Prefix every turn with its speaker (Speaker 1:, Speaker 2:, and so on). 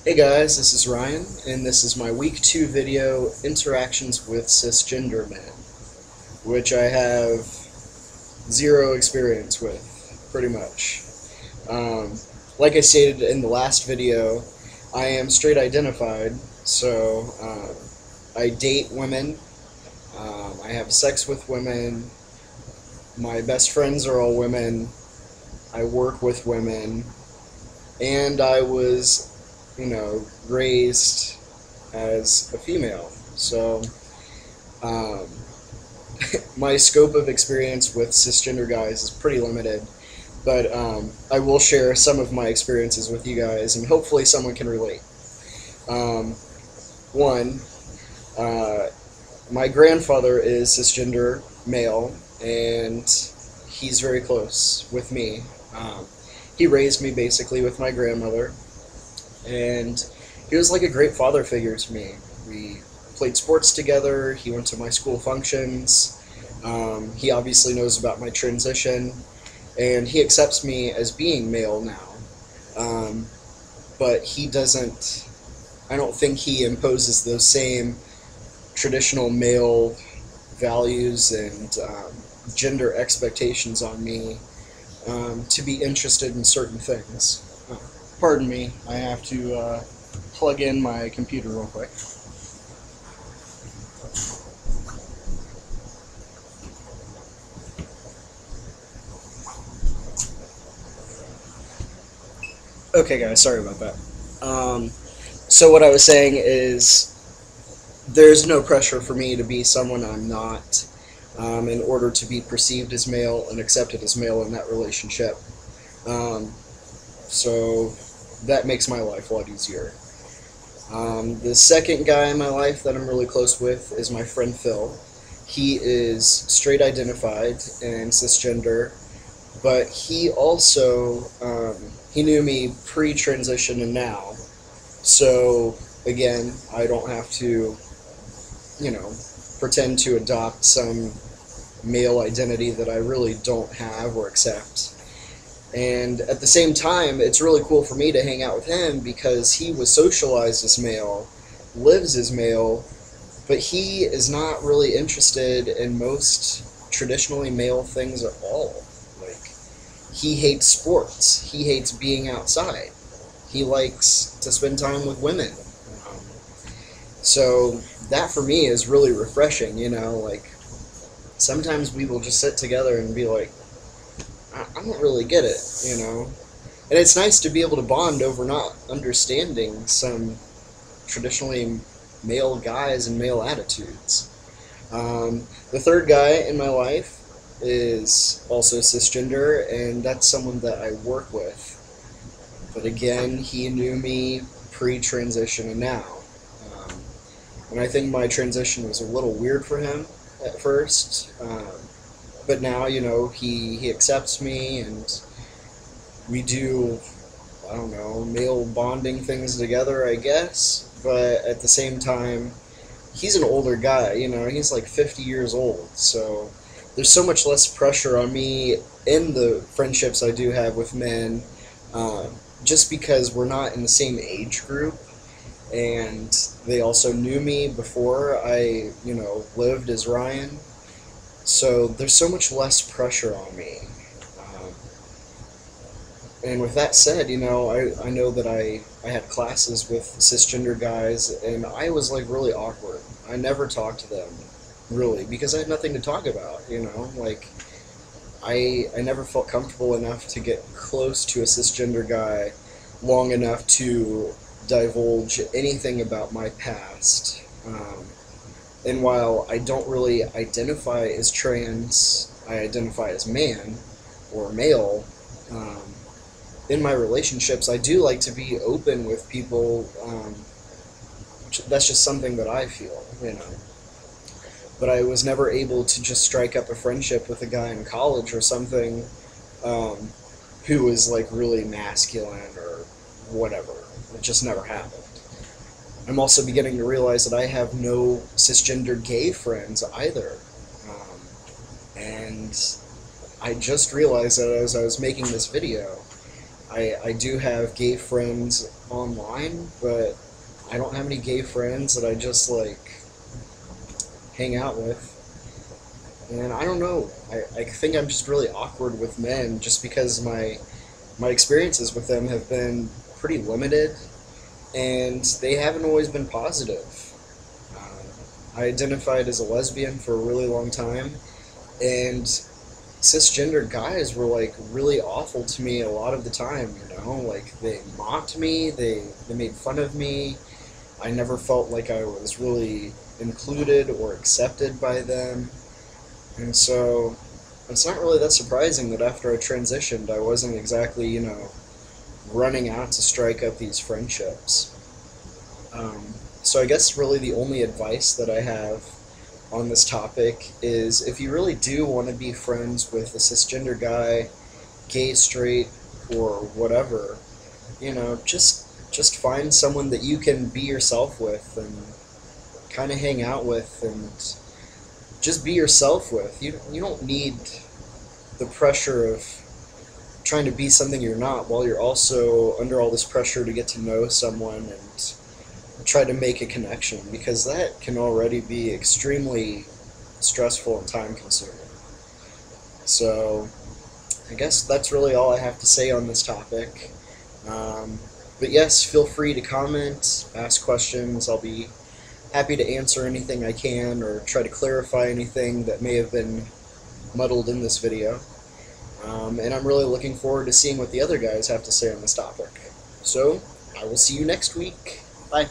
Speaker 1: Hey guys, this is Ryan, and this is my week 2 video, Interactions with Cisgender Men, which I have zero experience with, pretty much. Like I stated in the last video, I am straight identified, so I date women, I have sex with women, my best friends are all women, I work with women, and I was raised as a female. So, um, my scope of experience with cisgender guys is pretty limited, but I will share some of my experiences with you guys, and hopefully someone can relate. One, my grandfather is cisgender male, and he's very close with me. He raised me basically with my grandmother, and he was like a great father figure to me. We played sports together, he went to my school functions, he obviously knows about my transition, and he accepts me as being male now. But he doesn't, I don't think he imposes those same traditional male values and gender expectations on me to be interested in certain things. Pardon me, I have to plug in my computer real quick. Okay guys, sorry about that. So what I was saying is there's no pressure for me to be someone I'm not in order to be perceived as male and accepted as male in that relationship. So that makes my life a lot easier. The second guy in my life that I'm really close with is my friend Phil. He is straight identified and cisgender, but he also, he knew me pre-transition and now. So again, I don't have to, pretend to adopt some male identity that I really don't have or accept. And at the same time, it's really cool for me to hang out with him because he was socialized as male, lives as male, but he is not really interested in most traditionally male things at all. Like, he hates sports. He hates being outside. He likes to spend time with women. So that for me is really refreshing, like sometimes we will just sit together and be like, I don't really get it, And it's nice to be able to bond over not understanding some traditionally male guys and male attitudes. The third guy in my life is also cisgender, and that's someone that I work with. But again, he knew me pre-transition and now. And I think my transition was a little weird for him at first. But now, he accepts me, and we do, I don't know, male bonding things together, I guess. But at the same time, he's an older guy, he's like 50 years old. So there's so much less pressure on me in the friendships I do have with men, just because we're not in the same age group. And they also knew me before I, lived as Ryan. So there's so much less pressure on me. And with that said, I know that I had classes with cisgender guys, and I was like really awkward. I never talked to them, really, because I had nothing to talk about, like I never felt comfortable enough to get close to a cisgender guy long enough to divulge anything about my past. And while I don't really identify as trans, I identify as man or male. In my relationships, I do like to be open with people. That's just something that I feel, But I was never able to just strike up a friendship with a guy in college or something who was like really masculine or whatever. It just never happened. I'm also beginning to realize that I have no cisgender gay friends either. And I just realized that as I was making this video, I do have gay friends online, but I don't have any gay friends that I just like hang out with. And I don't know. I think I'm just really awkward with men just because my experiences with them have been pretty limited and they haven't always been positive. I identified as a lesbian for a really long time, and cisgender guys were like really awful to me a lot of the time, you know? Like they mocked me, they made fun of me. I never felt like I was really included or accepted by them. And so it's not really that surprising that after I transitioned, I wasn't exactly, you know, running out to strike up these friendships. So I guess really the only advice that I have on this topic is if you really do want to be friends with a cisgender guy, gay, straight, or whatever, you know, just find someone that you can be yourself with and kind of hang out with and just be yourself with. You don't need the pressure of trying to be something you're not while you're also under all this pressure to get to know someone and try to make a connection, because that can already be extremely stressful and time consuming. So I guess that's really all I have to say on this topic. But yes, feel free to comment, ask questions. I'll be happy to answer anything I can or try to clarify anything that may have been muddled in this video. And I'm really looking forward to seeing what the other guys have to say on this topic. So I will see you next week. Bye.